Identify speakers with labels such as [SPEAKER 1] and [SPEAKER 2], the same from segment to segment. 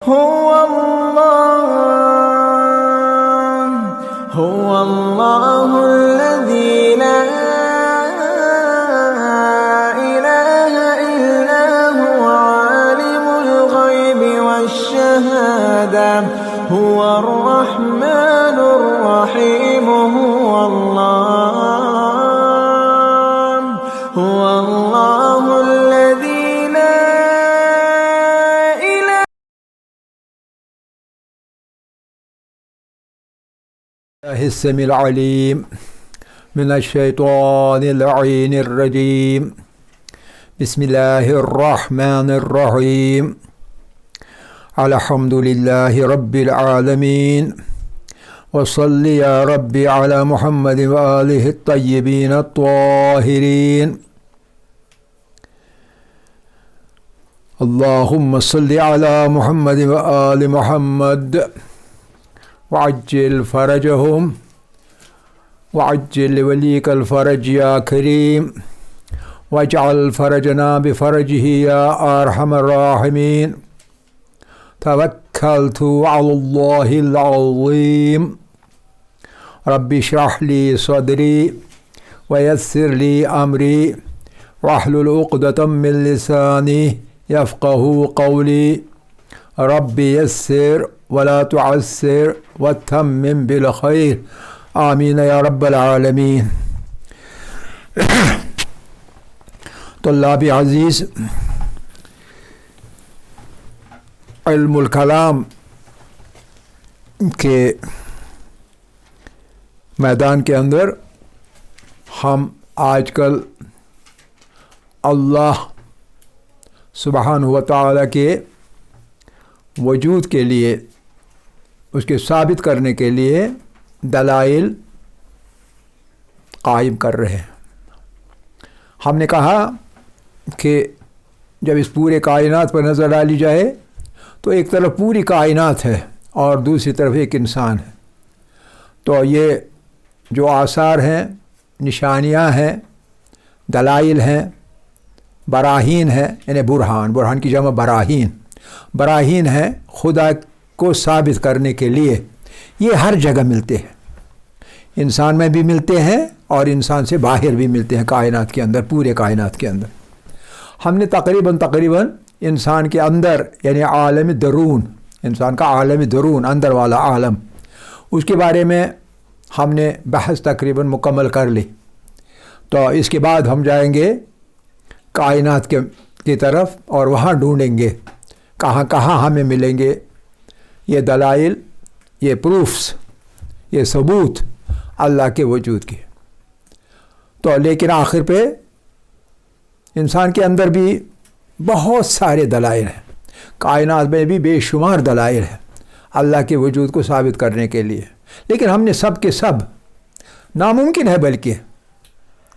[SPEAKER 1] هو الله الذي لا إله إلا هو عالم الغيب والشهادة هو الرحمن الرحيم هو الله الذي لا إله
[SPEAKER 2] السميع العليم من الشيطان اللعين الرجيم بسم الله الرحمن الرحيم الحمد لله رب العالمين وصل يا ربي على محمد وآله الطيبين الطاهرين اللهم صل على محمد وآل محمد وعجل فرجهم وعجل لوليك الفرج يا كريم واجعل فرجنا بفرجه يا أرحم الراحمين توكلت على الله العظيم رب اشرح لي صدري ويسر لي أمري واحلل عقدة من لساني يفقه قولي رب يسر ولا تعسر وتمم بالخير آمین یا رب العالمین. طلاب عزیز، علم الکلام کے میدان کے اندر ہم آج کل اللہ سبحانہ و تعالیٰ کے وجود کے لیے، اس کے ثابت کرنے کے لیے دلائل قائم کر رہے ہیں. ہم نے کہا کہ جب اس پورے کائنات پر نظر ڈالی جائے تو ایک طرف پوری کائنات ہے اور دوسری طرف ایک انسان ہے. تو یہ جو آثار ہیں، نشانیاں ہیں، دلائل ہیں، براہین ہیں، یعنی برہان کی جمع براہین ہیں خدا کو ثابت کرنے کے لیے. یہ ہر جگہ ملتے ہیں، انسان میں بھی ملتے ہیں اور انسان سے باہر بھی ملتے ہیں، کائنات کے اندر، پورے کائنات کے اندر. ہم نے تقریباً انسان کے اندر یعنی عالم درون، انسان کا عالم درون، اندر والا عالم، اس کے بارے میں ہم نے بحث تقریباً مکمل کر لی. تو اس کے بعد ہم جائیں گے کائنات کی طرف اور وہاں ڈھونڈیں گے کہاں ہمیں ملیں گے یہ دلائل، یہ پروفس، یہ ثبوت اللہ کے وجود کے. تو لیکن آخر پہ انسان کے اندر بھی بہت سارے دلائل ہیں، کائنات میں بھی بے شمار دلائل ہیں اللہ کے وجود کو ثابت کرنے کے لیے. لیکن ہم نے سب کے سب ناممکن ہے بلکہ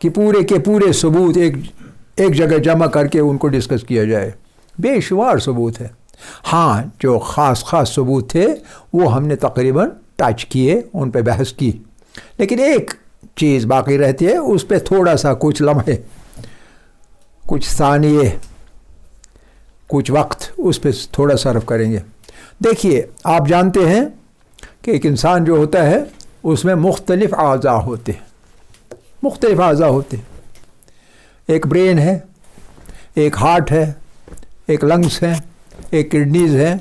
[SPEAKER 2] کہ پورے کے پورے ثبوت ایک جگہ جمع کر کے ان کو ڈسکس کیا جائے. بے شمار ثبوت ہے. ہاں، جو خاص ثبوت تھے وہ ہم نے تقریباً ٹچ کیے، ان پہ بحث کی. لیکن ایک چیز باقی رہتی ہے، اس پہ تھوڑا سا کچھ لمحے، کچھ ثانیے، کچھ وقت اس پہ تھوڑا صرف کریں گے. دیکھیے، آپ جانتے ہیں کہ ایک انسان جو ہوتا ہے اس میں مختلف اعضاء ہوتے ہیں. ایک برین ہے، ایک ہارٹ ہے، ایک لنگس ہیں، ایک کڈنیز ہیں،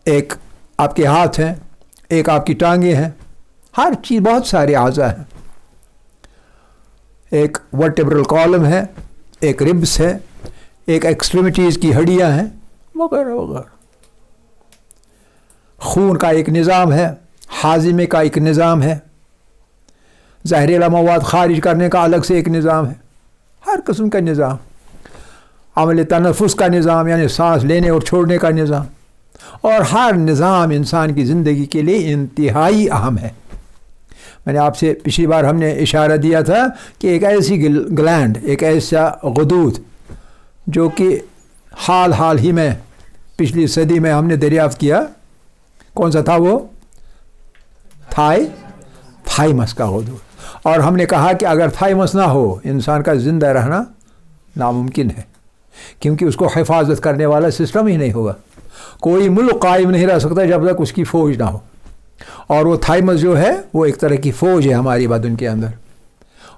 [SPEAKER 2] ایک آپ کے ہاتھ ہیں، ایک آپ کی ٹانگیں ہیں. ہر چیز، بہت سارے اعضاء ہیں. ایک ورٹیبرل کالم ہے، ایک ربس ہے، ایک ایکسٹریمٹیز کی ہڈیاں ہیں، وغیرہ وغیرہ. خون کا ایک نظام ہے، ہاضمے کا ایک نظام ہے، زہریلا مواد خارج کرنے کا الگ سے ایک نظام ہے. ہر قسم کا نظام، عمل تنفس کا نظام یعنی سانس لینے اور چھوڑنے کا نظام. اور ہر نظام انسان کی زندگی کے لیے انتہائی اہم ہے. میں نے آپ سے پچھلی بار ہم نے اشارہ دیا تھا کہ ایک ایسی گلینڈ، ایک ایسا غدود جو کہ حال ہی میں پچھلی صدی میں ہم نے دریافت کیا. کون سا تھا وہ؟ تھائمس کا غدود. اور ہم نے کہا کہ اگر تھائمس نہ ہو انسان کا زندہ رہنا ناممکن ہے. کیونکہ اس کو حفاظت کرنے والا سسٹم ہی نہیں ہوگا. کوئی ملک قائم نہیں رہ سکتا جب تک اس کی فوج نہ ہو. اور وہ تھائمس جو ہے وہ ایک طرح کی فوج ہے ہماری بدن کے اندر.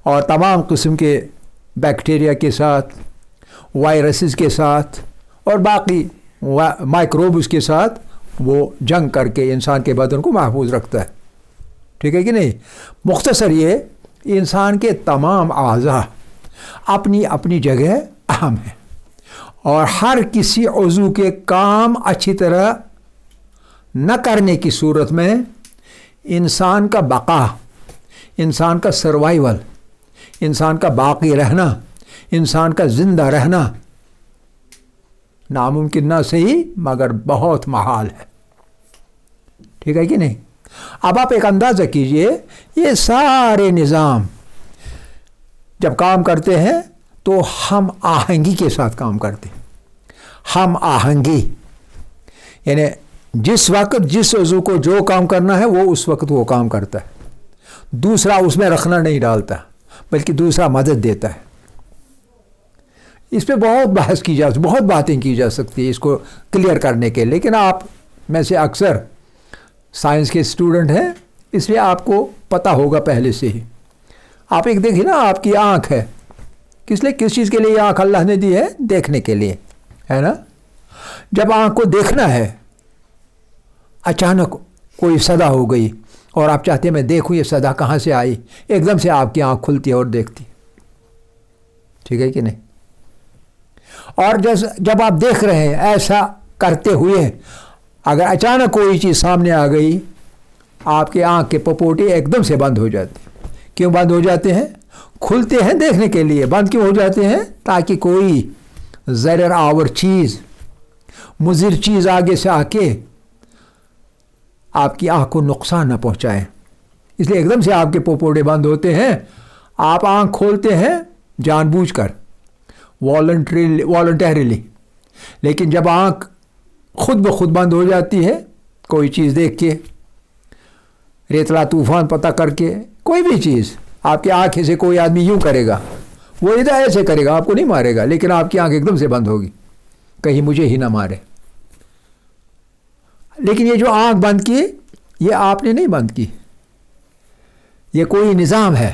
[SPEAKER 2] اور تمام قسم کے بیکٹیریا کے ساتھ، وائرسز کے ساتھ اور باقی مائکروبز کے ساتھ وہ جنگ کر کے انسان کے بدن کو محفوظ رکھتا ہے. ٹھیک ہے کہ نہیں؟ مختصر یہ انسان کے تمام اعضاء اپنی اپنی جگہ اہم ہیں، اور ہر کسی عضو کے کام اچھی طرح نہ کرنے کی صورت میں انسان کا بقا، انسان کا سروائیول، انسان کا باقی رہنا، انسان کا زندہ رہنا ناممکن نہ صحیح مگر بہت محال ہے. ٹھیک ہے کہ نہیں؟ اب آپ ایک اندازہ کیجئے، یہ سارے نظام جب کام کرتے ہیں تو ہم آہنگی کے ساتھ کام کرتے ہیں. ہم آہنگی یعنی جس وقت جس عضو کو جو کام کرنا ہے وہ اس وقت وہ کام کرتا ہے. دوسرا اس میں رکھنا نہیں ڈالتا، بلکہ دوسرا مدد دیتا ہے. اس پہ بہت بحث کی جا، بہت باتیں کی جا سکتی ہیں اس کو کلیئر کرنے کے، لیکن آپ میں سے اکثر سائنس کے اسٹوڈنٹ ہیں، اس لیے آپ کو پتہ ہوگا پہلے سے ہی. آپ ایک دیکھیں نا، آپ کی آنکھ ہے، کس چیز کے لیے یہ آنکھ اللہ نے دی ہے؟ دیکھنے کے لیے، ہے نا؟ جب آنکھ کو دیکھنا ہے، اچانک کوئی صدا ہو گئی اور آپ چاہتے ہیں میں دیکھوں یہ صدا کہاں سے آئی، ایک دم سے آپ کی آنکھ کھلتی ہے اور دیکھتی. ٹھیک ہے کہ نہیں؟ اور جب آپ دیکھ رہے ہیں، ایسا کرتے ہوئے اگر اچانک کوئی چیز سامنے آ گئی، آپ کے آنکھ کے پپوٹے ایک دم سے بند ہو جاتے ہیں. کیوں بند ہو جاتے ہیں؟ کھلتے ہیں دیکھنے کے لیے، بند کیوں ہو جاتے ہیں؟ تاکہ کوئی ضرر آور چیز، مضر چیز آگے سے آ کے آپ کی آنکھ کو نقصان نہ پہنچائے. اس لیے ایک دم سے آپ کے پپوڑے بند ہوتے ہیں. آپ آنکھ کھولتے ہیں جان بوجھ کر، والنٹریلی، لیکن جب آنکھ خود بخود بند ہو جاتی ہے، کوئی چیز دیکھ کے، ریتلا طوفان پتہ کر کے، کوئی بھی چیز آپ کی آنکھ سے کوئی آدمی یوں کرے گا، وہ ادھر ایسے کرے گا، آپ کو نہیں مارے گا، لیکن آپ کی آنکھ ایک دم سے بند ہوگی، کہیں مجھے ہی نہ مارے. لیکن یہ جو آنکھ بند کی، یہ آپ نے نہیں بند کی، یہ کوئی نظام ہے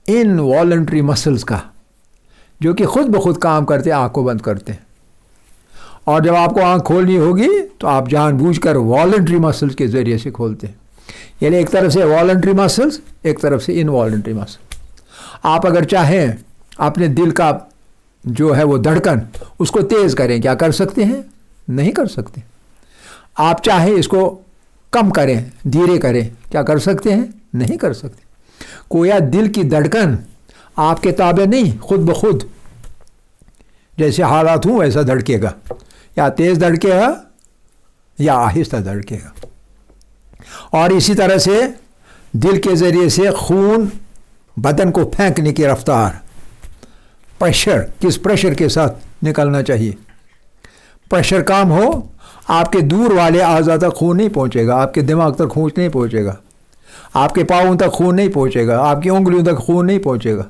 [SPEAKER 2] ان والنٹری مسلز کا جو کہ خود بخود کام کرتے، آنکھ کو بند کرتے ہیں. اور جب آپ کو آنکھ کھولنی ہوگی تو آپ جان بوجھ کر والنٹری مسلز کے ذریعے سے کھولتے ہیں. یعنی ایک طرف سے والنٹری مسلز، ایک طرف سے انوالنٹری مسلز. آپ اگر چاہیں اپنے دل کا جو ہے وہ دھڑکن اس کو تیز کریں، کیا کر سکتے ہیں؟ نہیں کر سکتے. آپ چاہیں اس کو کم کریں، دھیرے کریں، کیا کر سکتے ہیں؟ نہیں کر سکتے. کویا دل کی دھڑکن آپ کے تابع نہیں، خود بخود جیسے حالات ہوں ویسا دھڑکے گا، یا تیز دھڑکے گا یا آہستہ دھڑکے گا. اور اسی طرح سے دل کے ذریعے سے خون بدن کو پھینکنے کی رفتار، پریشر، کس پریشر کے ساتھ نکلنا چاہیے. پریشر کام ہو، آپ کے دور والے اعضاء تک خون نہیں پہنچے گا، آپ کے دماغ تک خون نہیں پہنچے گا، آپ کے پاؤں تک خون نہیں پہنچے گا، آپ کی انگلیوں تک خون نہیں پہنچے گا،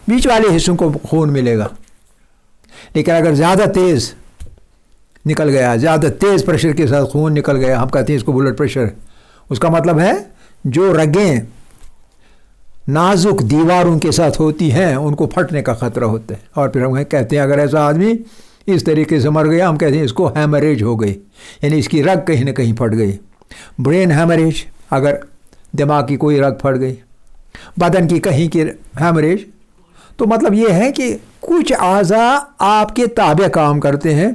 [SPEAKER 2] بیچ والے حصوں کو خون ملے گا. لیکن اگر زیادہ تیز نکل گیا، زیادہ تیز پریشر کے ساتھ خون نکل گیا، ہم کہتے ہیں اس کو بلڈ پریشر. اس کا مطلب ہے جو رگیں نازک دیواروں کے ساتھ ہوتی ہیں ان کو پھٹنے کا خطرہ ہوتا ہے. اور پھر ہم کہتے ہیں اگر ایسا آدمی اس طریقے سے مر گیا، ہم کہتے ہیں اس کو ہیمریج ہو گئی، یعنی اس کی رگ کہیں نہ کہیں پھٹ گئی. برین ہیمریج، اگر دماغ کی کوئی رگ پھٹ گئی، بدن کی کہیں کی ہیمریج. تو مطلب یہ ہے کہ کچھ اعضاء آپ کے تابع کام کرتے ہیں،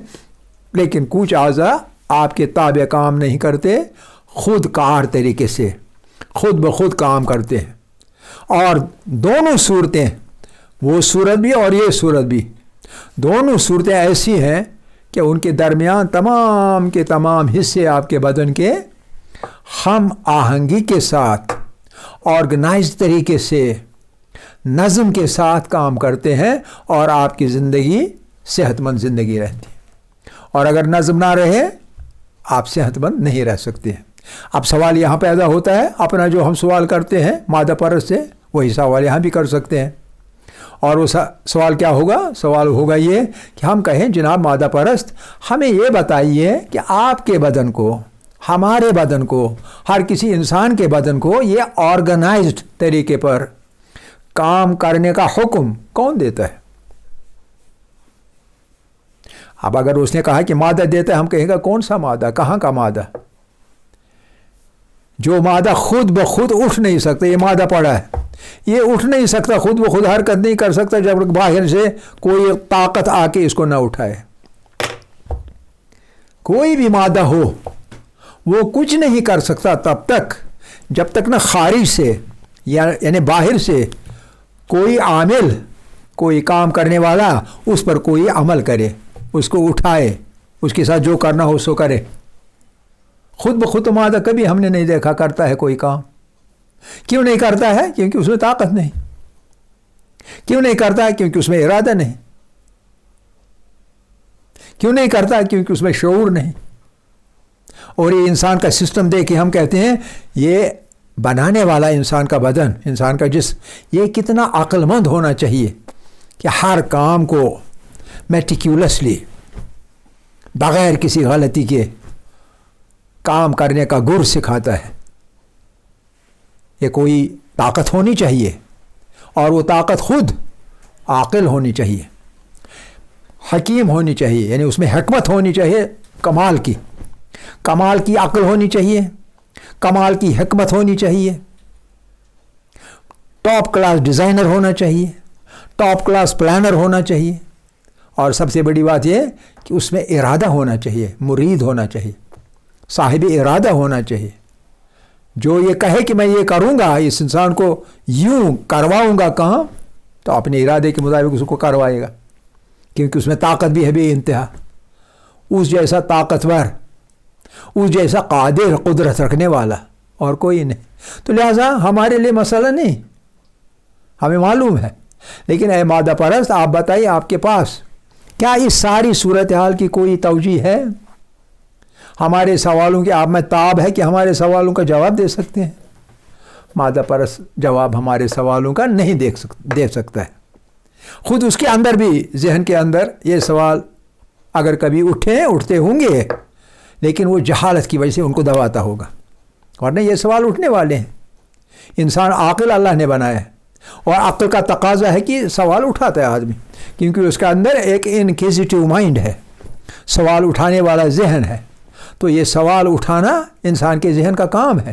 [SPEAKER 2] لیکن کچھ اعضاء آپ کے تابع کام نہیں کرتے، خود کار طریقے سے خود بخود کام کرتے ہیں. اور دونوں صورتیں، وہ صورت بھی اور یہ صورت بھی، دونوں صورتیں ایسی ہیں کہ ان کے درمیان تمام کے تمام حصے آپ کے بدن کے ہم آہنگی کے ساتھ، آرگنائز طریقے سے، نظم کے ساتھ کام کرتے ہیں، اور آپ کی زندگی صحت مند زندگی رہتی ہے. اور اگر نظم نہ رہے، آپ صحت مند نہیں رہ سکتے ہیں. اب سوال یہاں پیدا ہوتا ہے، اپنا جو ہم سوال کرتے ہیں مادہ پرست سے، وہی سوال یہاں بھی کر سکتے ہیں. اور وہ سوال کیا ہوگا؟ سوال ہوگا یہ کہ ہم کہیں جناب مادہ پرست، ہمیں یہ بتائیے کہ آپ کے بدن کو، ہمارے بدن کو، ہر کسی انسان کے بدن کو یہ آرگنائزڈ طریقے پر کام کرنے کا حکم کون دیتا ہے؟ اب اگر اس نے کہا کہ مادہ دیتا ہے، ہم کہیں گے کون سا مادہ، کہاں کا مادہ؟ جو مادہ خود بخود اٹھ نہیں سکتا، یہ مادہ پڑا ہے، یہ اٹھ نہیں سکتا، خود بخود حرکت نہیں کر سکتا جب باہر سے کوئی طاقت آ کے اس کو نہ اٹھائے۔ کوئی بھی مادہ ہو وہ کچھ نہیں کر سکتا تب تک جب تک نہ خارج سے یعنی باہر سے کوئی عامل، کوئی کام کرنے والا اس پر کوئی عمل کرے، اس کو اٹھائے، اس کے ساتھ جو کرنا ہو سو کرے۔ خود بخود تو مادہ کبھی ہم نے نہیں دیکھا کرتا ہے کوئی کام۔ کیوں نہیں کرتا ہے؟ کیونکہ اس میں طاقت نہیں۔ کیوں نہیں کرتا ہے؟ کیونکہ اس میں ارادہ نہیں۔ کیوں نہیں کرتا ہے؟ کیونکہ اس میں شعور نہیں۔ اور یہ انسان کا سسٹم دیکھ کے ہم کہتے ہیں یہ بنانے والا انسان کا بدن، انسان کا جسم، یہ کتنا عقل مند ہونا چاہیے کہ ہر کام کو میٹیکیولسلی بغیر کسی غلطی کے کام کرنے کا گر سکھاتا ہے۔ یہ کوئی طاقت ہونی چاہیے، اور وہ طاقت خود عاقل ہونی چاہیے، حکیم ہونی چاہیے، یعنی اس میں حکمت ہونی چاہیے، کمال کی عقل ہونی چاہیے، کمال کی حکمت ہونی چاہیے، ٹاپ کلاس ڈیزائنر ہونا چاہیے، ٹاپ کلاس پلانر ہونا چاہیے، اور سب سے بڑی بات یہ کہ اس میں ارادہ ہونا چاہیے، مرید ہونا چاہیے، صاحب ارادہ ہونا چاہیے، جو یہ کہے کہ میں یہ کروں گا، اس انسان کو یوں کرواؤں گا کام، تو اپنے ارادے کے مطابق اس کو کروائے گا، کیونکہ اس میں طاقت بھی ہے بے انتہا، اس جیسا طاقتور، اس جیسا قادر، قدرت رکھنے والا اور کوئی نہیں۔ تو لہٰذا ہمارے لیے مسئلہ نہیں، ہمیں معلوم ہے۔ لیکن اے مادہ پرست، آپ بتائیے آپ کے پاس کیا اس ساری صورتحال کی کوئی توجیہ ہے؟ ہمارے سوالوں کی آپ میں تاب ہے کہ ہمارے سوالوں کا جواب دے سکتے ہیں؟ مادہ پرست جواب ہمارے سوالوں کا نہیں دے سکتا ہے۔ خود اس کے اندر بھی، ذہن کے اندر یہ سوال اگر کبھی اٹھتے ہوں گے، لیکن وہ جہالت کی وجہ سے ان کو دباتا ہوگا، ورنہ یہ سوال اٹھنے والے ہیں۔ انسان عاقل اللہ نے بنایا ہے، اور عقل کا تقاضا ہے کہ سوال اٹھاتا ہے آدمی، کیونکہ اس کے اندر ایک انکوزیٹو مائنڈ ہے، سوال اٹھانے والا ذہن ہے۔ تو یہ سوال اٹھانا انسان کے ذہن کا کام ہے،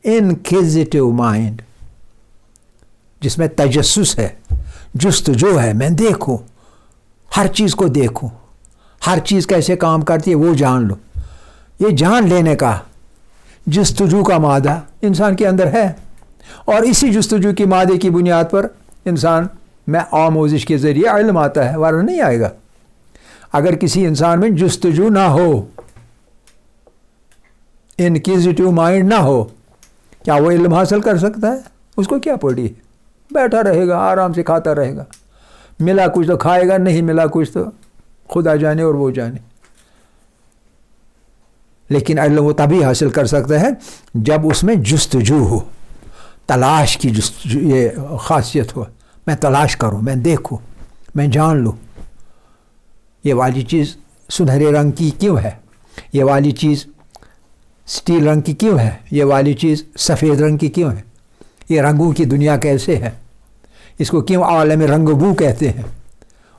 [SPEAKER 2] انکوزیٹو مائنڈ، جس میں تجسس ہے، جستجو ہے، میں دیکھوں، ہر چیز کو دیکھوں، ہر چیز کیسے کام کرتی ہے وہ جان لو۔ یہ جان لینے کا جستجو کا مادہ انسان کے اندر ہے، اور اسی جستجو کی مادے کی بنیاد پر انسان میں آموزش کے ذریعے علم آتا ہے، ورنہ نہیں آئے گا۔ اگر کسی انسان میں جستجو نہ ہو، انکوزیٹو مائنڈ نہ ہو، کیا وہ علم حاصل کر سکتا ہے؟ اس کو کیا پڑی ہے؟ بیٹھا رہے گا، آرام سے کھاتا رہے گا، ملا کچھ تو کھائے گا، نہیں ملا کچھ تو خدا جانے اور وہ جانے۔ لیکن علم وہ تبھی حاصل کر سکتا ہے جب اس میں جستجو ہو، تلاش کی یہ خاصیت ہو، میں تلاش کروں، میں دیکھوں، میں جان لوں یہ والی چیز سنہرے رنگ کی کیوں ہے، یہ والی چیز سٹیل رنگ کی کیوں ہے، یہ والی چیز سفید رنگ کی کیوں ہے، یہ رنگوں کی دنیا کیسے ہے، اس کو کیوں عالم رنگ بو کہتے ہیں،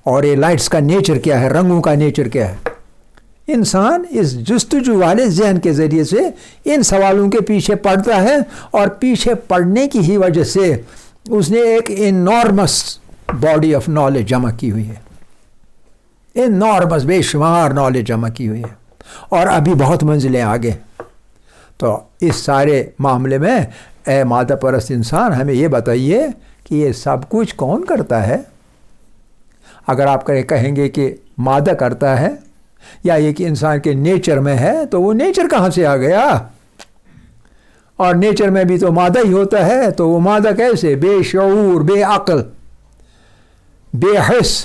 [SPEAKER 2] اور یہ لائٹس کا نیچر کیا ہے، رنگوں کا نیچر کیا ہے۔ انسان اس جستجو والے ذہن کے ذریعے سے ان سوالوں کے پیچھے پڑتا ہے، اور پیچھے پڑنے کی ہی وجہ سے اس نے ایک انارمس باڈی آف نالج جمع کی ہوئی ہے، انارمس بے شمار نالج جمع کی ہوئی ہے، اور ابھی بہت منزلیں آگے۔ تو اس سارے معاملے میں اے مادہ پرست انسان، ہمیں یہ بتائیے کہ یہ سب کچھ کون کرتا ہے؟ اگر آپ کہیں گے کہ مادہ کرتا ہے، یا یہ کہ انسان کے نیچر میں ہے، تو وہ نیچر کہاں سے آ گیا؟ اور نیچر میں بھی تو مادہ ہی ہوتا ہے، تو وہ مادہ کیسے؟ بے شعور، بے عقل، بے حس،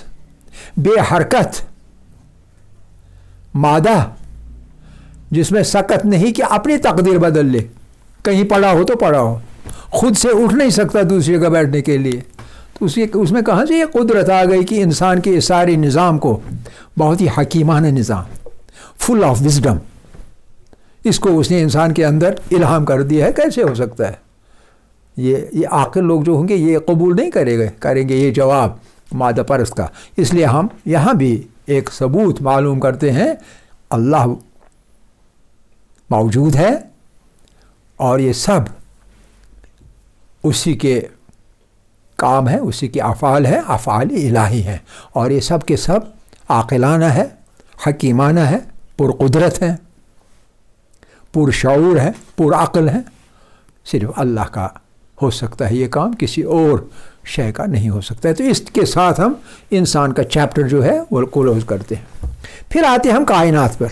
[SPEAKER 2] بے حرکت مادہ، جس میں سکت نہیں کہ اپنی تقدیر بدل لے، کہیں پڑا ہو تو پڑا ہو، خود سے اٹھ نہیں سکتا دوسری جگہ بیٹھنے کے لیے، تو اس میں کہاں سے یہ قدرت آ گئی کہ انسان کے اس سارے نظام کو، بہت ہی حکیمانہ نظام، فل آف وزڈم، اس کو اس نے انسان کے اندر الہام کر دیا ہے؟ کیسے ہو سکتا ہے؟ یہ عاقل لوگ جو ہوں گے یہ قبول نہیں کریں گے یہ جواب مادہ پرست کا. اس لیے ہم یہاں بھی ایک ثبوت معلوم کرتے ہیں، اللہ موجود ہے اور یہ سب اسی کے کام ہے، اسی کے افعال ہے، افعال الہی ہیں، اور یہ سب کے سب عاقلانہ ہے، حکیمانہ ہے، پرقدرت ہے، پرشعور ہے، پرعقل ہے. صرف اللہ کا ہو سکتا ہے یہ کام، کسی اور شے کا نہیں ہو سکتا ہے. تو اس کے ساتھ ہم انسان کا چیپٹر جو ہے وہ کلوز کرتے ہیں. پھر آتے ہیں ہم کائنات پر.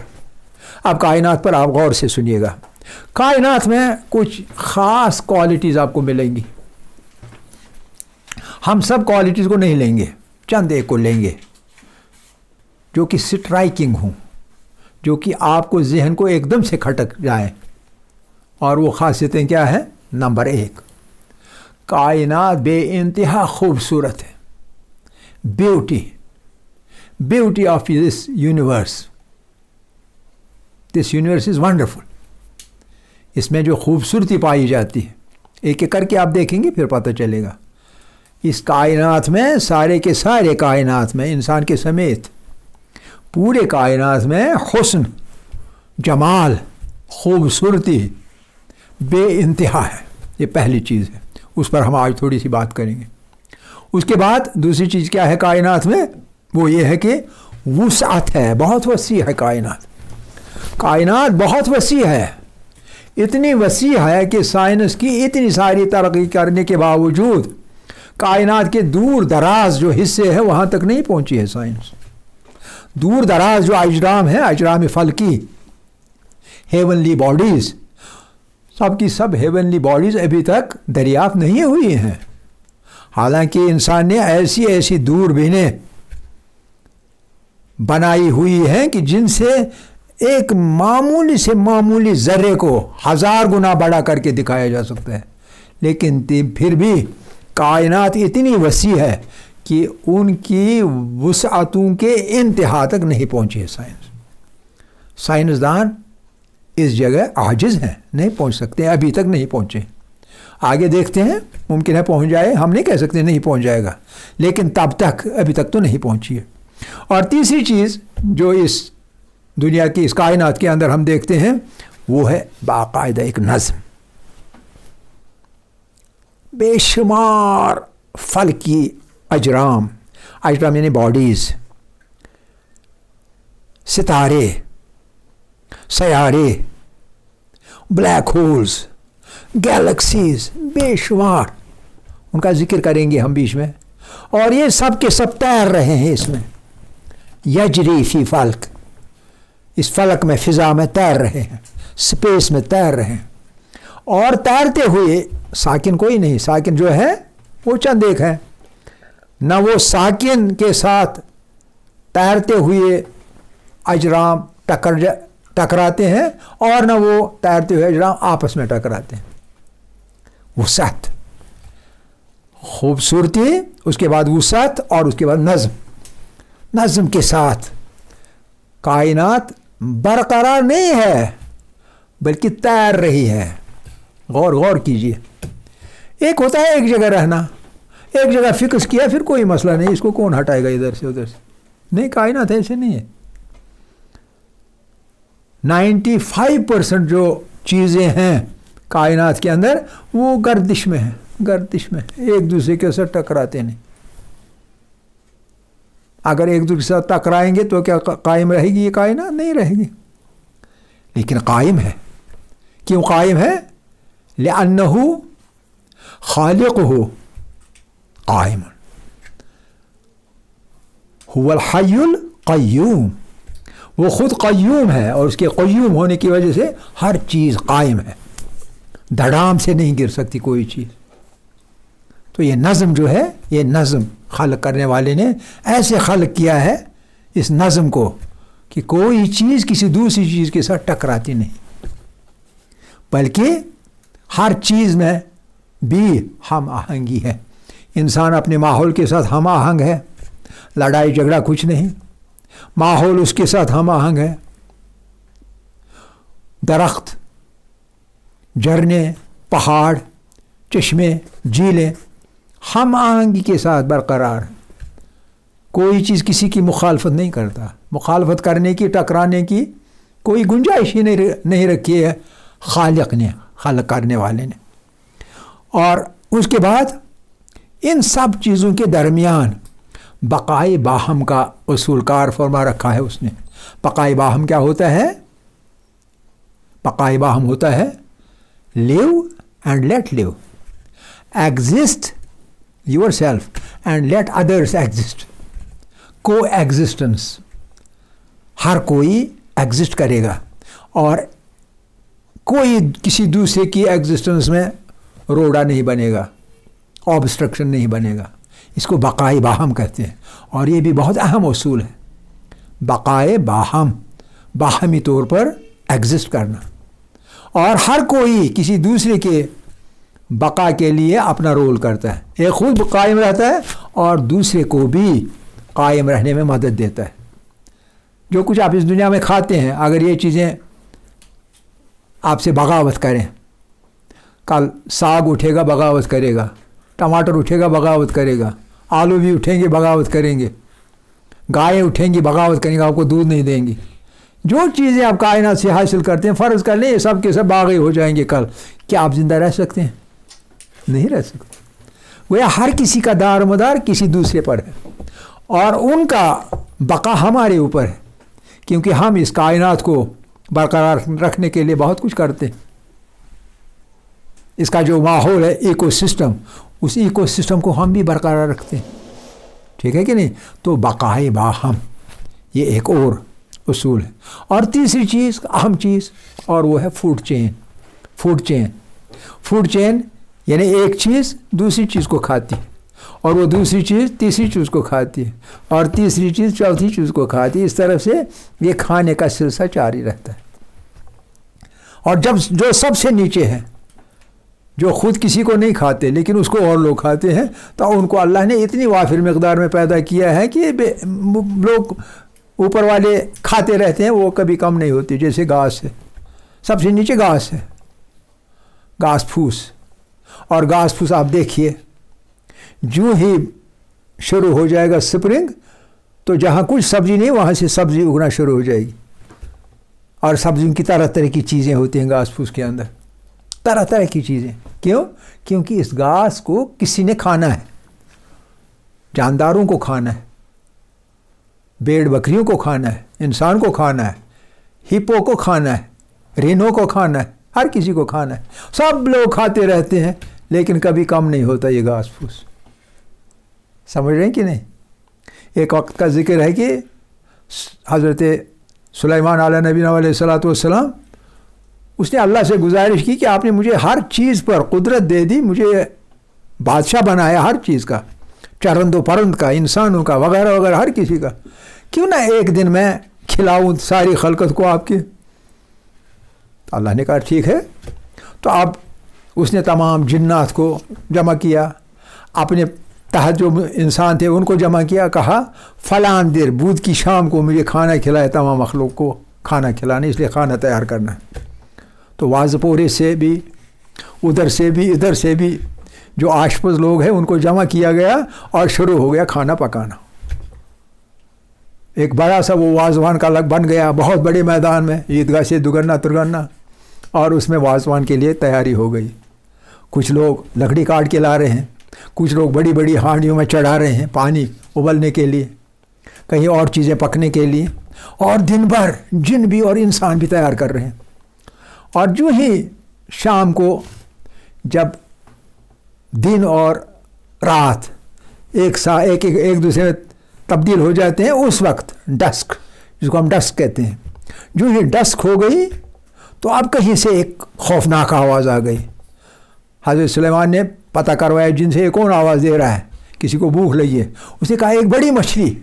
[SPEAKER 2] اب کائنات پر آپ غور سے سنیے گا. کائنات میں کچھ خاص کوالٹیز آپ کو ملیں گی. ہم سب کوالٹیز کو نہیں لیں گے، چند ایک کو لیں گے جو کہ سٹرائکنگ ہوں، جو کہ آپ کو ذہن کو ایک دم سے کھٹک جائیں. اور وہ خاصیتیں کیا ہیں؟ نمبر 1، کائنات بے انتہا خوبصورت ہے. Beauty of this universe is wonderful. اس میں جو خوبصورتی پائی جاتی ہے، ایک ایک کر کے آپ دیکھیں گے پھر پتہ چلے گا. اس کائنات میں، سارے کے سارے کائنات میں، انسان کے سمیت پورے کائنات میں حسن، جمال، خوبصورتی بے انتہا ہے. یہ پہلی چیز ہے، اس پر ہم آج تھوڑی سی بات کریں گے. اس کے بعد دوسری چیز کیا ہے کائنات میں؟ وہ یہ ہے کہ وسعت ہے، بہت وسیع ہے کائنات. کائنات بہت وسیع ہے، اتنی وسیع ہے کہ سائنس کی اتنی ساری ترقی کرنے کے باوجود کائنات کے دور دراز جو حصے ہیں وہاں تک نہیں پہنچی ہے سائنس. دور دراز جو اجرام ہیں، اجرام فلکی، ہیونلی باڈیز، سب کی سب ہیونلی باڈیز ابھی تک دریافت نہیں ہوئی ہیں. حالانکہ انسان نے ایسی دوربینیں بنائی ہوئی ہیں کہ جن سے ایک معمولی سے معمولی ذرے کو 1000 گنا بڑا کر کے دکھایا جا سکتا ہے. لیکن پھر بھی کائنات اتنی وسیع ہے کہ ان کی وسعتوں کے انتہا تک نہیں پہنچی ہے سائنس. سائنسدان اس جگہ عاجز ہیں، نہیں پہنچ سکتے، ابھی تک نہیں پہنچے. آگے دیکھتے ہیں، ممکن ہے پہنچ جائے، ہم نہیں کہہ سکتے نہیں پہنچ جائے گا، لیکن تب تک ابھی تک تو نہیں پہنچی ہے. اور تیسری چیز جو اس دنیا کی، اس کائنات کے اندر ہم دیکھتے ہیں، وہ ہے باقاعدہ ایک نظم. بے شمار فلکی اجرام یعنی باڈیز، ستارے، سیارے، بلیک ہولز، گیلیکسیز، بے شمار، ان کا ذکر کریں گے ہم بیچ میں. اور یہ سب کے سب تیر رہے ہیں اس میں. یجری فی فلک، اس فلک میں، فضا میں تیر رہے ہیں، سپیس میں تیر رہے ہیں. اور تیرتے ہوئے ساکن کوئی نہیں، ساکن جو ہے وہ چند ایک ہے. نہ وہ ساکن کے ساتھ تیرتے ہوئے اجرام ٹکراتے ہیں، اور نہ وہ تیرتے ہوئے اجرام آپس میں ٹکراتے ہیں. وسعت، خوبصورتی، اس کے بعد وسعت، اور اس کے بعد نظم کے ساتھ کائنات برقرار نہیں ہے بلکہ تیر رہی ہے. غور کیجئے. ایک ہوتا ہے ایک جگہ رہنا، ایک جگہ فکس کیا، پھر کوئی مسئلہ نہیں، اس کو کون ہٹائے گا ادھر سے ادھر سے. نہیں، کائنات ایسے نہیں ہے. 95% جو چیزیں ہیں کائنات کے اندر وہ گردش میں ہیں، ایک دوسرے کے ساتھ ٹکراتے نہیں. اگر ایک دوسرے کے ساتھ ٹکرائیں گے تو کیا قائم رہے گی یہ کائنات؟ نہیں رہے گی. لیکن قائم ہے. کیوں قائم ہے؟ لأنہ خالقہ قائم، هو الحی القیوم. وہ خود قیوم ہے، اور اس کے قیوم ہونے کی وجہ سے ہر چیز قائم ہے، دھڑام سے نہیں گر سکتی کوئی چیز. تو یہ نظم جو ہے، یہ نظم خلق کرنے والے نے ایسے خلق کیا ہے اس نظم کو کہ کوئی چیز کسی دوسری چیز کے ساتھ ٹکراتی نہیں، بلکہ ہر چیز میں بھی ہم آہنگی ہے. انسان اپنے ماحول کے ساتھ ہم آہنگ ہے، لڑائی جھگڑا کچھ نہیں، ماحول اس کے ساتھ ہم آہنگ ہے، درخت، جھرنے، پہاڑ، چشمے، جھیلیں ہم آہنگی کے ساتھ برقرار ہیں۔ کوئی چیز کسی کی مخالفت نہیں کرتا، مخالفت کرنے کی، ٹکرانے کی کوئی گنجائش ہی نہیں رکھی ہے خالق نے، خلق کرنے والے نے۔ اور اس کے بعد ان سب چیزوں کے درمیان بقائے باہم کا اصول کار فرما رکھا ہے اس نے۔ بقائے باہم کیا ہوتا ہے؟ بقائے باہم ہوتا ہے live and let live, exist yourself and let others exist, coexistence, ہر کوئی ایگزسٹ کرے گا اور کوئی کسی دوسرے کی ایگزسٹنس میں روڑا نہیں بنے گا، آبسٹرکشن نہیں بنے گا۔ اس کو بقائے باہم کہتے ہیں، اور یہ بھی بہت اہم اصول ہے، بقائے باہم، باہمی طور پر ایگزسٹ کرنا، اور ہر کوئی کسی دوسرے کے بقا کے لیے اپنا رول کرتا ہے، ایک خود قائم رہتا ہے اور دوسرے کو بھی قائم رہنے میں مدد دیتا ہے۔ جو کچھ آپ اس دنیا میں کھاتے ہیں، اگر یہ چیزیں آپ سے بغاوت کریں، کل ساگ اٹھے گا بغاوت کرے گا، ٹماٹر اٹھے گا بغاوت کرے گا، آلو بھی اٹھیں گے بغاوت کریں گے، گائیں اٹھیں گی بغاوت کریں گے، آپ کو دودھ نہیں دیں گی۔ جو چیزیں آپ کائنات سے حاصل کرتے ہیں، فرض کر لیں یہ سب کے سب باغی ہو جائیں گے کل، کیا آپ زندہ رہ سکتے ہیں؟ نہیں رہ سکتے۔ گویا ہر کسی کا دار مدار کسی دوسرے پر ہے، اور ان کا بقا ہمارے اوپر ہے، کیونکہ ہم اس کائنات کو برقرار رکھنے کے لیے بہت کچھ کرتے ہیں۔ اس کا جو ماحول ہے، ایکو سسٹم، اس ایکو سسٹم کو ہم بھی برقرار رکھتے ہیں، ٹھیک ہے کہ نہیں؟ تو بقائے باہم یہ ایک اور اصول ہے۔ اور تیسری چیز، اہم چیز، اور وہ ہے food chain. Food chain, food chain یعنی ایک چیز دوسری چیز کو کھاتی ہے، اور وہ دوسری چیز تیسری چیز کو کھاتی ہے، اور تیسری چیز چوتھی چیز کو کھاتی ہے۔ اس طرف سے یہ کھانے کا سلسلہ جاری رہتا ہے۔ اور جب جو سب سے نیچے ہے، جو خود کسی کو نہیں کھاتے لیکن اس کو اور لوگ کھاتے ہیں، تو ان کو اللہ نے اتنی وافر مقدار میں پیدا کیا ہے کہ لوگ اوپر والے کھاتے رہتے ہیں، وہ کبھی کم نہیں ہوتی۔ جیسے گھاس ہے، سب سے نیچے گھاس ہے، گھاس پھوس، اور گھاس پھوس آپ دیکھیے جو ہی شروع ہو جائے گا سپرنگ، تو جہاں کچھ سبزی نہیں وہاں سے سبزی اگنا شروع ہو جائے گی، اور سبزیوں کی طرح طرح کی چیزیں ہوتی ہیں گھاس پھوس کے اندر، طرح طرح کی چیزیں۔ کیوں؟ کیونکہ اس گھاس کو کسی نے کھانا ہے، جانداروں کو کھانا ہے، بھیڑ بکریوں کو کھانا ہے، انسان کو کھانا ہے، ہپو کو کھانا ہے، رینوں کو کھانا ہے، ہر کسی کو کھانا ہے۔ سب لوگ کھاتے رہتے ہیں لیکن کبھی کم نہیں ہوتا یہ گھاس پھوس۔ سمجھ رہے ہیں کہ نہیں؟ ایک وقت کا ذکر ہے کہ حضرت سلیمان علیہ نبی علیہ الصلوۃ والسلام، اس نے اللہ سے گزارش کی کہ آپ نے مجھے ہر چیز پر قدرت دے دی، مجھے بادشاہ بنایا ہر چیز کا، چرند و پرند کا، انسانوں کا، وغیرہ وغیرہ، ہر کسی کا، کیوں نہ ایک دن میں کھلاؤں ساری خلقت کو آپ کی؟ اللہ نے کہا ٹھیک ہے۔ تو اب اس نے تمام جنات کو جمع کیا، اپنے تحت جو انسان تھے ان کو جمع کیا، کہا فلان دیر بدھ کی شام کو مجھے کھانا کھلائے، تمام مخلوق کو کھانا کھلانا، اس لیے کھانا تیار کرنا ہے۔ تو واضپورے سے بھی، ادھر سے بھی، ادھر سے بھی جو آشپز لوگ ہیں ان کو جمع کیا گیا اور شروع ہو گیا کھانا پکانا۔ ایک بڑا سا وہ واضوان کا لگ بن گیا بہت بڑے میدان میں، عیدگاہ سے دگنا ترگنا، اور اس میں واضوان کے لیے تیاری ہو گئی۔ کچھ لوگ لکڑی کاٹ کے لا رہے ہیں، کچھ لوگ بڑی بڑی ہانڈیوں میں چڑھا رہے ہیں پانی ابلنے کے لیے، کہیں اور چیزیں پکنے کے لیے، اور دن بھر جن بھی اور انسان بھی تیار کر رہے ہیں۔ اور جو ہی شام کو جب دن اور رات ایک دوسرے میں تبدیل ہو جاتے ہیں، اس وقت ڈسک، جس کو ہم ڈسک کہتے ہیں، جو ہی ڈسک ہو گئی تو اب کہیں سے ایک خوفناک آواز آ گئی۔ حضرت سلیمان نے پتہ کروایا جن سے یہ کون آواز دے رہا ہے، کسی کو بھوک لگی ہے۔ اس نے کہا ایک بڑی مچھلی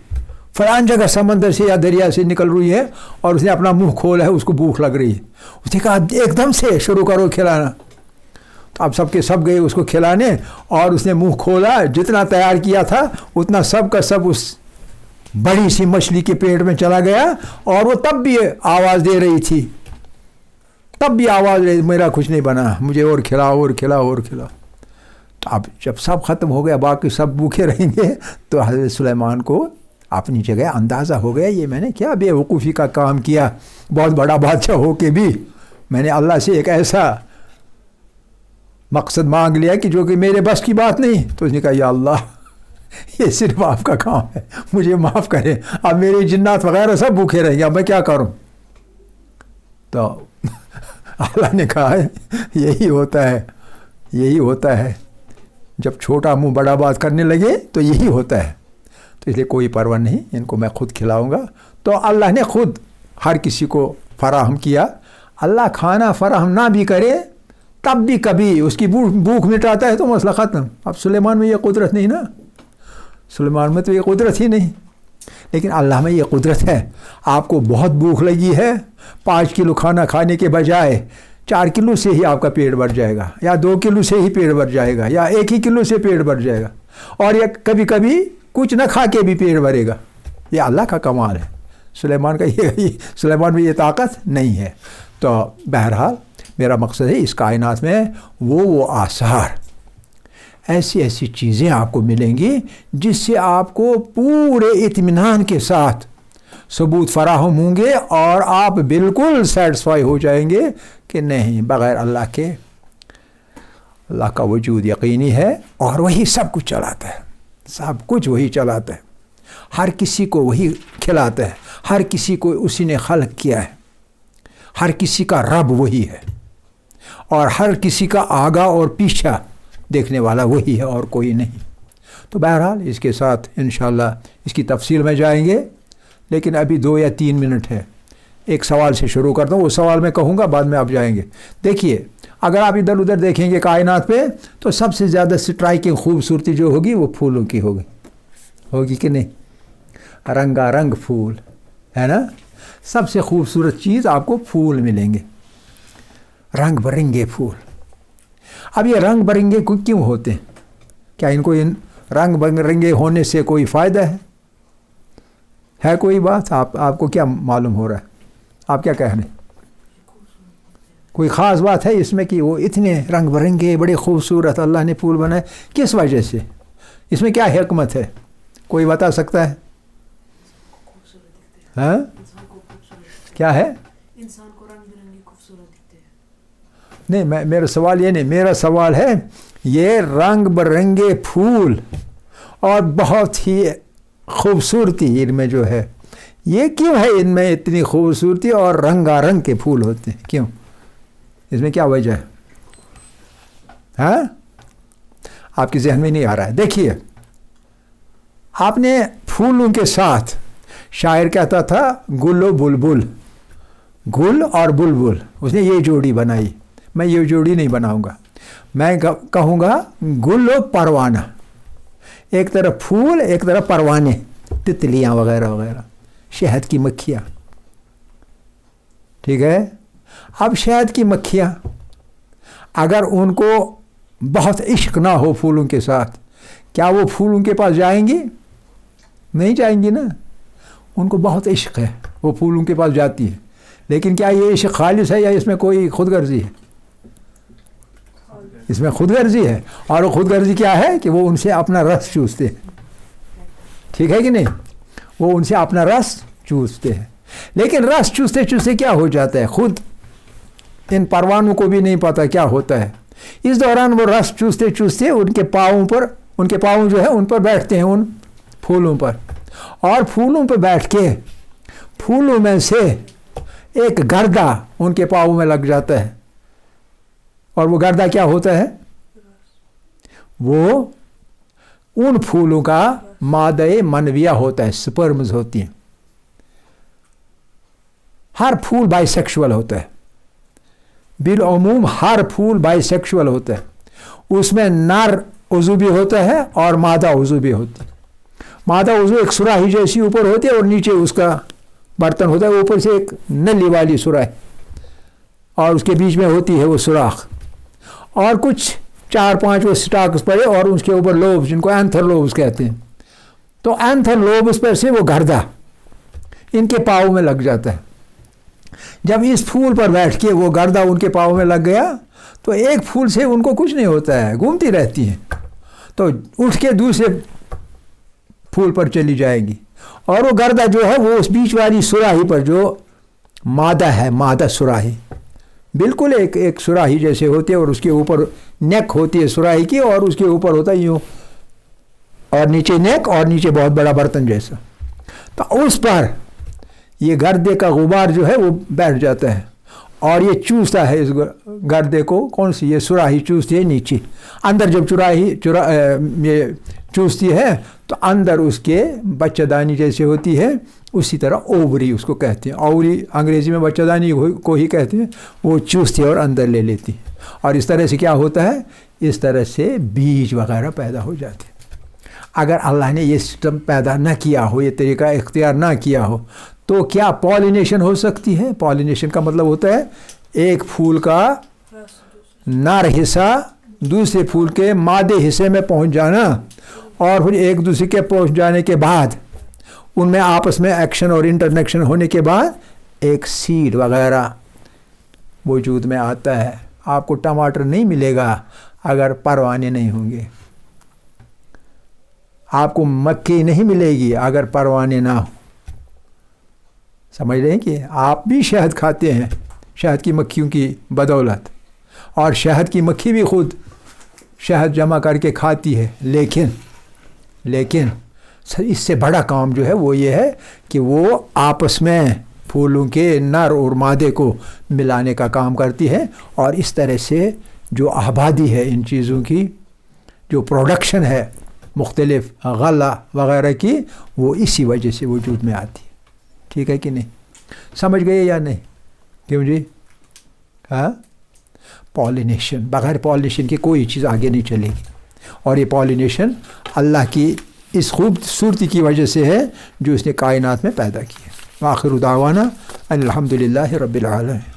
[SPEAKER 2] فلان جگہ سمندر سے یا دریا سے نکل رہی ہے، اور اس نے اپنا منہ کھولا ہے، اس کو بھوک لگ رہی ہے۔ اس نے کہا ایک دم سے شروع کرو کھلانا۔ تو اب سب کے سب گئے اس کو کھلانے، اور اس نے منہ کھولا، جتنا تیار کیا تھا اتنا سب کا سب اس بڑی سی مچھلی کے پیٹ میں چلا گیا، اور وہ تب بھی آواز دے رہی تھی، تب بھی آواز دے، میرا کچھ نہیں بنا، مجھے اور کھلاؤ اور کھلاؤ اور کھلاؤ۔ تو اب جب سب ختم ہو گیا، باقی سب بھوکے رہیں گے، تو حضرت سلیمان کو اپنی جگہ اندازہ ہو گیا، یہ میں نے کیا بے وقوفی کا کام کیا، بہت بڑا بادشاہ ہو کے بھی میں نے اللہ سے ایک ایسا مقصد مانگ لیا کہ جو کہ میرے بس کی بات نہیں۔ تو اس نے کہا یا اللہ، یہ صرف آپ کا کام ہے، مجھے معاف کریں، اب میرے جنات وغیرہ سب بھوکے رہیں گے، اب میں کیا کروں؟ تو اللہ نے کہا یہی ہوتا ہے، یہی ہوتا ہے، جب چھوٹا منہ بڑا بات کرنے لگے تو یہی ہوتا ہے۔ تو اس لیے کوئی پرواہ نہیں، ان کو میں خود کھلاؤں گا۔ تو اللہ نے خود ہر کسی کو فراہم کیا۔ اللہ کھانا فراہم نہ بھی کرے تب بھی کبھی اس کی بھوک مٹاتا ہے تو مسئلہ ختم۔ اب سلیمان میں یہ قدرت نہیں نا، سلیمان میں تو یہ قدرت ہی نہیں، لیکن اللہ میں یہ قدرت ہے۔ آپ کو بہت بھوک لگی ہے، 5 کلو کھانا کھانے کے بجائے 4 کلو سے ہی آپ کا پیٹ بھر جائے گا، یا 2 کلو سے ہی پیٹ بھر جائے گا، یا 1 ہی کلو سے پیٹ بھر جائے گا، اور یا کبھی کبھی کچھ نہ کھا کے بھی پیٹ بھرے گا۔ یہ اللہ کا کمال ہے۔ سلیمان کا سلیمان میں یہ طاقت نہیں ہے۔ تو بہرحال میرا مقصد ہے اس کائنات میں وہ آثار، ایسی ایسی چیزیں آپ کو ملیں گی جس سے آپ کو پورے اطمینان کے ساتھ ثبوت فراہم ہوں گے، اور آپ بالکل سیٹسفائی ہو جائیں گے کہ نہیں، بغیر اللہ کے، اللہ کا وجود یقینی ہے، اور وہی سب کچھ چلاتا ہے، سب کچھ وہی چلاتا ہے، ہر کسی کو وہی کھلاتا ہے، ہر کسی کو اسی نے خلق کیا ہے، ہر کسی کا رب وہی ہے، اور ہر کسی کا آگا اور پیچھا دیکھنے والا وہی ہے اور کوئی نہیں۔ تو بہرحال اس کے ساتھ انشاءاللہ اس کی تفصیل میں جائیں گے، لیکن ابھی 2 یا 3 منٹ ہے۔ ایک سوال سے شروع کرتا ہوں، وہ سوال میں کہوں گا، بعد میں آپ جائیں گے۔ دیکھیے، اگر آپ ادھر ادھر دیکھیں گے کائنات پہ تو سب سے زیادہ سٹرائکنگ خوبصورتی جو ہوگی وہ پھولوں کی ہوگی کہ نہیں؟ رنگا رنگ پھول ہے نا، سب سے خوبصورت چیز آپ کو پھول ملیں گے، رنگ برنگے پھول۔ اب یہ رنگ برنگے کیوں ہوتے ہیں؟ کیا ان کو ان رنگ برنگے ہونے سے کوئی فائدہ ہے کوئی بات؟ آپ کو کیا معلوم ہو رہا ہے؟ آپ کیا کہہ رہے ہیں؟ کوئی خاص بات ہے اس میں کہ وہ اتنے رنگ برنگے بڑے خوبصورت اللہ نے پھول بنائے، کس وجہ سے؟ اس میں کیا حکمت ہے؟ کوئی بتا سکتا ہے؟ ہاں کیا ہے؟
[SPEAKER 3] انسان کو رنگ برنگے خوبصورت دکھتے ہیں۔
[SPEAKER 2] نہیں، میرا سوال یہ نہیں، میرا سوال ہے یہ رنگ برنگے پھول اور بہت ہی خوبصورتی ان میں جو ہے، یہ کیوں ہے ان میں اتنی خوبصورتی اور رنگا رنگ کے پھول ہوتے ہیں؟ کیوں؟ اس میں کیا وجہ ہے؟ ہاں آپ کے ذہن میں نہیں آ رہا ہے؟ دیکھیے، آپ نے پھولوں کے ساتھ، شاعر کہتا تھا گل و بلبل، گل اور بلبل، اس نے یہ جوڑی بنائی، میں یہ جوڑی نہیں بناؤں گا، میں کہوں گا گل و پروانہ، ایک طرف پھول ایک طرف پروانے، تتلیاں وغیرہ وغیرہ، شہد کی مکھیاں، ٹھیک ہے؟ اب شہد کی مکھیاں اگر ان کو بہت عشق نہ ہو پھولوں کے ساتھ، کیا وہ پھولوں کے پاس جائیں گی؟ نہیں جائیں گی نا، ان کو بہت عشق ہے، وہ پھولوں کے پاس جاتی ہے، لیکن کیا یہ عشق خالص ہے یا اس میں کوئی خود غرضی ہے؟ اس میں خود غرضی ہے، اور وہ خود غرضی کیا ہے کہ وہ ان سے اپنا رس چوستے ہیں، ٹھیک ہے کہ نہیں؟ وہ ان سے اپنا رس چوستے ہیں، لیکن رس چوستے چوستے کیا ہو جاتا ہے، خود ان پروانوں کو بھی نہیں پتہ کیا ہوتا ہے۔ اس دوران وہ رس چوستے چوستے ان کے پاؤں جو ہے ان پر بیٹھتے ہیں، ان پھولوں پر، اور پھولوں پہ بیٹھ کے پھولوں میں سے ایک گردہ ان کے پاؤں میں لگ جاتا ہے، اور وہ گردہ کیا ہوتا ہے؟ وہ ان پھولوں کا مادہ منویہ ہوتا ہے، سپرمز ہوتی ہیں۔ ہر پھول بائی سیکشول ہوتا ہے، بالعموم ہر پھول بائی سیکشول ہوتا ہے، اس میں نر عضو بھی ہوتا ہے اور مادہ عضو بھی ہوتی ہے۔ مادہ عضو ایک سراہی جیسی اوپر ہوتی ہے اور نیچے اس کا برتن ہوتا ہے، اوپر سے ایک نلی والی سراہی، اور اس کے بیچ میں ہوتی ہے وہ سوراخ، اور کچھ 4-5 وہ سٹاکس پڑے اور اس کے اوپر لوبس جن کو اینتھر لوبس کہتے ہیں. تو اینتھر لوبس پر سے وہ گردہ ان کے پاؤں میں لگ جاتا ہے. جب اس پھول پر بیٹھ کے وہ گردہ ان کے پاؤں میں لگ گیا تو ایک پھول سے ان کو کچھ نہیں ہوتا ہے, گھومتی رہتی ہیں, تو اٹھ کے دوسرے پھول پر چلی جائیں گی. اور وہ گردہ جو ہے وہ اس بیچ والی سراہی پر جو مادہ ہے, مادہ سراہی بالکل ایک سراہی جیسے ہوتی ہے, اور اس کے اوپر نیک ہوتی ہے سراہی کی, اور اس کے اوپر ہوتا ہے یوں, اور نیچے نیک, اور نیچے بہت بڑا برتن جیسا. تو اس پر یہ گردے کا غبار جو ہے وہ بیٹھ جاتا ہے اور یہ چوستا ہے اس گردے کو. کون سی؟ یہ سراہی چوستی ہے نیچے. اندر جب یہ چوستی ہے تو اندر اس کے بچہ دانی جیسے ہوتی ہے, اسی طرح اووری اس کو کہتے ہیں. اووری انگریزی میں بچہ دانی کو ہی کہتے ہیں. وہ چوستی ہے اور اندر لے لیتی ہے, اور اس طرح سے کیا ہوتا ہے, اس طرح سے بیج وغیرہ پیدا ہو جاتے ہیں. اگر اللہ نے یہ سسٹم پیدا نہ کیا ہو, یہ طریقہ اختیار نہ کیا ہو, تو کیا پالینیشن ہو سکتی ہے؟ پالینیشن کا مطلب ہوتا ہے ایک پھول کا نر حصہ دوسرے پھول کے مادے حصے میں پہنچ جانا, اور پھر ایک دوسرے کے پہنچ جانے کے بعد ان میں آپس میں ایکشن اور انٹرنیکشن ہونے کے بعد ایک سیڈ وغیرہ وجود میں آتا ہے. آپ کو ٹماٹر نہیں ملے گا اگر پروانے نہیں ہوں گے. آپ کو مکئی نہیں ملے گی اگر پروانے نہ ہو. سمجھ رہے ہیں کہ آپ بھی شہد کھاتے ہیں شہد کی مکھیوں کی بدولت, اور شہد کی مکھی بھی خود شہد جمع کر کے کھاتی ہے, لیکن اس سے بڑا کام جو ہے وہ یہ ہے کہ وہ آپس میں پھولوں کے نر اور مادے کو ملانے کا کام کرتی ہے, اور اس طرح سے جو آبادی ہے ان چیزوں کی, جو پروڈکشن ہے مختلف غلہ وغیرہ کی, وہ اسی وجہ سے وجود میں آتی ہے. ٹھیک ہے کہ نہیں؟ سمجھ گئے یا نہیں؟ کیوں جی؟ ہاں, پالینیشن, بغیر پالینیشن کی کوئی چیز آگے نہیں چلے گی, اور یہ پالینیشن اللہ کی اس خوبصورتی کی وجہ سے ہے جو اس نے کائنات میں پیدا کی ہے. آخر دعوانا الحمدللہ رب العالمین.